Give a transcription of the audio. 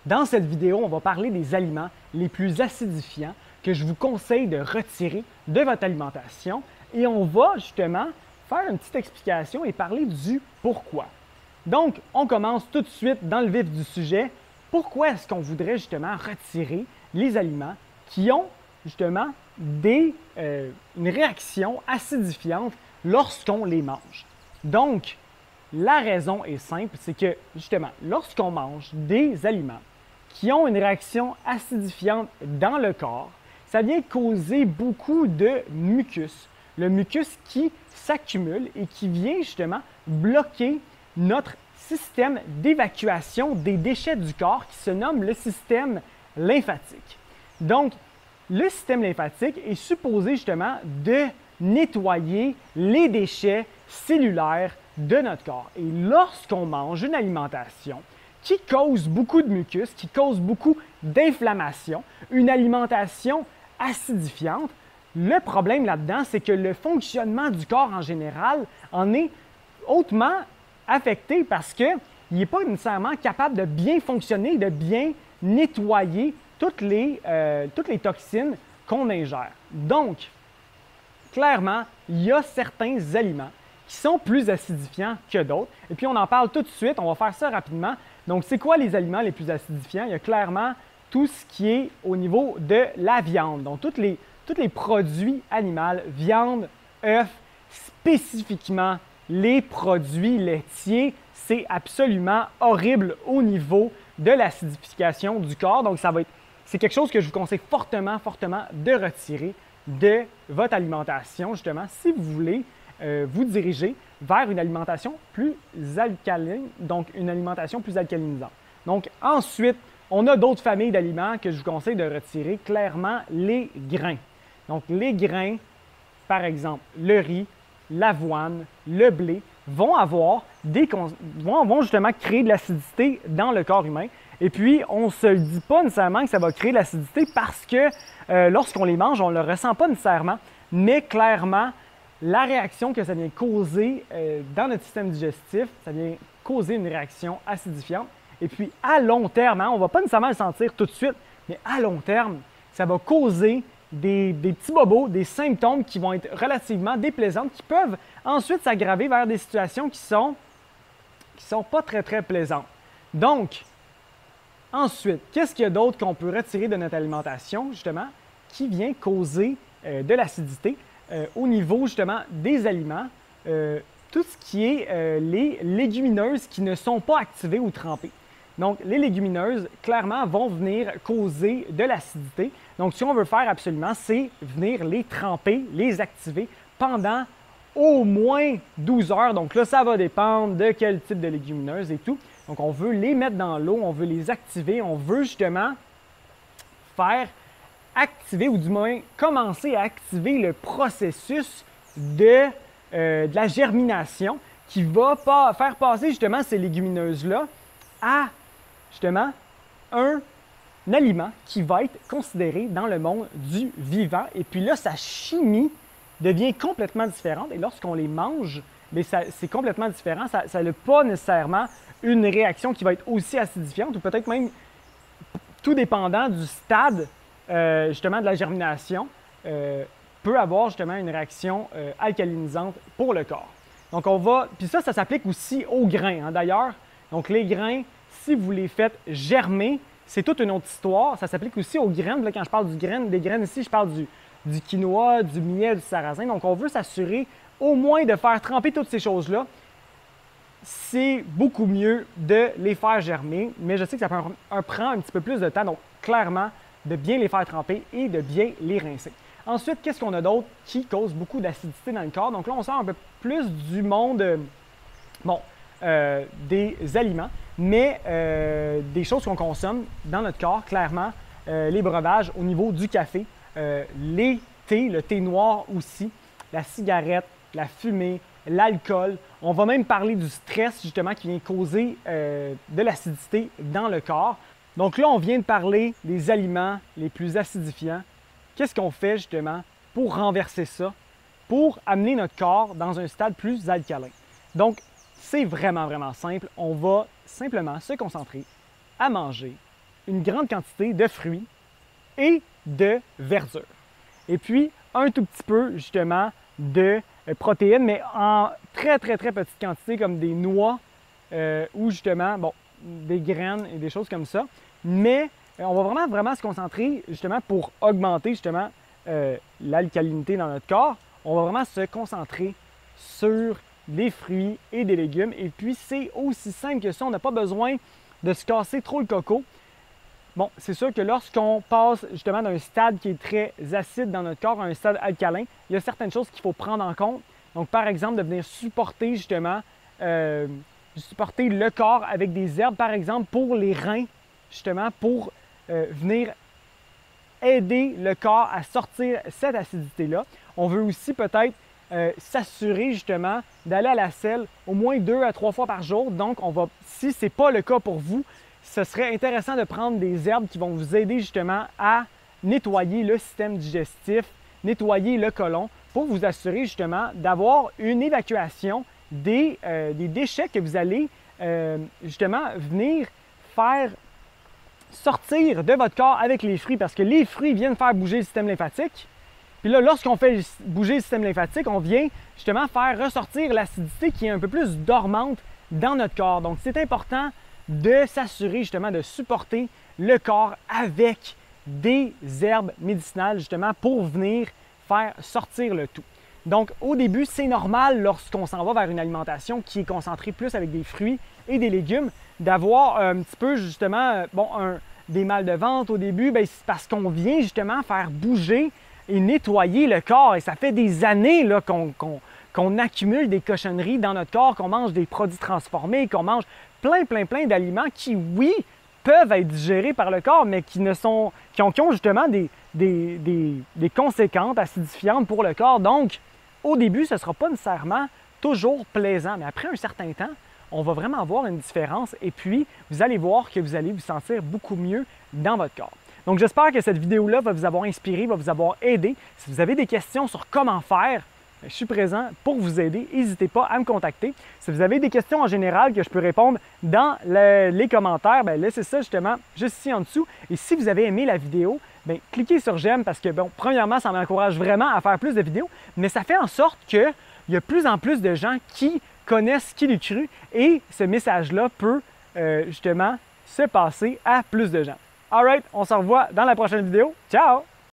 Dans cette vidéo, on va parler des aliments les plus acidifiants que je vous conseille de retirer de votre alimentation et on va justement faire une petite explication et parler du pourquoi. Donc, on commence tout de suite dans le vif du sujet. Pourquoi est-ce qu'on voudrait justement retirer les aliments qui ont justement une réaction acidifiante lorsqu'on les mange? Donc, la raison est simple, c'est que justement, lorsqu'on mange des aliments qui ont une réaction acidifiante dans le corps, ça vient causer beaucoup de mucus. Le mucus qui s'accumule et qui vient justement bloquer notre système d'évacuation des déchets du corps qui se nomme le système lymphatique. Donc, le système lymphatique est supposé justement de nettoyer les déchets cellulaires de notre corps. Et lorsqu'on mange une alimentation qui cause beaucoup de mucus, qui cause beaucoup d'inflammation, une alimentation acidifiante, le problème là-dedans, c'est que le fonctionnement du corps en général en est hautement affecté parce qu'il n'est pas nécessairement capable de bien fonctionner, de bien nettoyer toutes les toxines qu'on ingère. Donc, clairement, il y a certains aliments qui sont plus acidifiants que d'autres. Et puis, on en parle tout de suite. On va faire ça rapidement. Donc, c'est quoi les aliments les plus acidifiants? Il y a clairement tout ce qui est au niveau de la viande. Donc, tous les produits animaux, viande, œufs, spécifiquement les produits laitiers, c'est absolument horrible au niveau de l'acidification du corps. Donc, c'est quelque chose que je vous conseille fortement, fortement de retirer de votre alimentation, justement, si vous voulez vous diriger vers une alimentation plus alcaline, donc une alimentation plus alcalinisante. Donc, ensuite, on a d'autres familles d'aliments que je vous conseille de retirer, clairement les grains. Donc, les grains, par exemple, le riz, l'avoine, le blé, vont justement créer de l'acidité dans le corps humain. Et puis, on ne se dit pas nécessairement que ça va créer de l'acidité parce que lorsqu'on les mange, on ne le ressent pas nécessairement, mais clairement, la réaction que ça vient causer dans notre système digestif, ça vient causer une réaction acidifiante. Et puis, à long terme, on ne va pas nécessairement le sentir tout de suite, mais à long terme, ça va causer des petits bobos, des symptômes qui vont être relativement déplaisants, qui peuvent ensuite s'aggraver vers des situations qui sont pas très, très plaisantes. Donc, ensuite, qu'est-ce qu'il y a d'autre qu'on peut retirer de notre alimentation, justement, qui vient causer de l'acidité au niveau, justement, des aliments, tout ce qui est les légumineuses qui ne sont pas activées ou trempées. Donc, les légumineuses, clairement, vont venir causer de l'acidité. Donc, ce qu'on veut faire absolument, c'est venir les tremper, les activer pendant au moins 12 heures. Donc là, ça va dépendre de quel type de légumineuses et tout. Donc, on veut les mettre dans l'eau, on veut les activer, on veut justement faire activer ou du moins commencer à activer le processus de la germination qui va faire passer justement ces légumineuses-là à justement un aliment qui va être considéré dans le monde du vivant. Et puis là, sa chimie devient complètement différente. Et lorsqu'on les mange, c'est complètement différent. Ça n'a pas nécessairement une réaction qui va être aussi acidifiante ou peut-être même tout dépendant du stade justement de la germination, peut avoir justement une réaction alcalinisante pour le corps. Donc puis ça s'applique aussi aux grains d'ailleurs. Donc les grains, si vous les faites germer, c'est toute une autre histoire. Ça s'applique aussi aux graines. Là, quand je parle des graines ici, je parle du quinoa, du millet, du sarrasin. Donc on veut s'assurer au moins de faire tremper toutes ces choses-là. C'est beaucoup mieux de les faire germer, mais je sais que ça prend un petit peu plus de temps. Donc clairement, de bien les faire tremper et de bien les rincer. Ensuite, qu'est-ce qu'on a d'autre qui cause beaucoup d'acidité dans le corps? Donc là, on sort un peu plus du monde des aliments, mais des choses qu'on consomme dans notre corps, clairement, les breuvages au niveau du café, les thés, le thé noir aussi, la cigarette, la fumée, l'alcool. On va même parler du stress, justement, qui vient causer de l'acidité dans le corps. Donc là, on vient de parler des aliments les plus acidifiants. Qu'est-ce qu'on fait justement pour renverser ça, pour amener notre corps dans un stade plus alcalin? Donc, c'est vraiment, vraiment simple. On va simplement se concentrer à manger une grande quantité de fruits et de verdure. Et puis, un tout petit peu, justement, de protéines, mais en très petite quantité, comme des noix ou justement, bon, des graines et des choses comme ça. Mais on va vraiment se concentrer, justement, pour augmenter, justement, l'alcalinité dans notre corps. On va vraiment se concentrer sur des fruits et des légumes. Et puis, c'est aussi simple que ça. On n'a pas besoin de se casser trop le coco. Bon, c'est sûr que lorsqu'on passe justement d'un stade qui est très acide dans notre corps à un stade alcalin, il y a certaines choses qu'il faut prendre en compte. Donc, par exemple, de venir supporter justement, supporter le corps avec des herbes, par exemple, pour les reins, justement, pour venir aider le corps à sortir cette acidité-là. On veut aussi peut-être s'assurer justement d'aller à la selle au moins 2 à 3 fois par jour. Donc, si ce n'est pas le cas pour vous, ce serait intéressant de prendre des herbes qui vont vous aider justement à nettoyer le système digestif, nettoyer le côlon pour vous assurer justement d'avoir une évacuation des déchets que vous allez justement venir faire sortir de votre corps avec les fruits parce que les fruits viennent faire bouger le système lymphatique. Puis là, lorsqu'on fait bouger le système lymphatique, on vient justement faire ressortir l'acidité qui est un peu plus dormante dans notre corps. Donc, c'est important de s'assurer justement de supporter le corps avec des herbes médicinales justement pour venir faire sortir le tout. Donc au début, c'est normal lorsqu'on s'en va vers une alimentation qui est concentrée plus avec des fruits et des légumes, d'avoir un petit peu justement des mal de ventre au début, c'est parce qu'on vient justement faire bouger et nettoyer le corps et ça fait des années là, qu'on accumule des cochonneries dans notre corps, qu'on mange des produits transformés, qu'on mange plein d'aliments qui, oui, peuvent être digérés par le corps, mais qui ont justement des conséquences acidifiantes pour le corps. Donc, au début, ce ne sera pas nécessairement toujours plaisant, mais après un certain temps, on va vraiment voir une différence et puis vous allez voir que vous allez vous sentir beaucoup mieux dans votre corps. Donc, j'espère que cette vidéo-là va vous avoir inspiré, va vous avoir aidé. Si vous avez des questions sur comment faire, je suis présent pour vous aider. N'hésitez pas à me contacter. Si vous avez des questions en général que je peux répondre dans les commentaires, laissez ça justement juste ici en dessous. Et si vous avez aimé la vidéo, cliquez sur j'aime parce que, premièrement, ça m'encourage vraiment à faire plus de vidéos, mais ça fait en sorte qu'il y a plus en plus de gens qui connaissent Qui Cru et ce message-là peut justement se passer à plus de gens. Alright, on se revoit dans la prochaine vidéo. Ciao!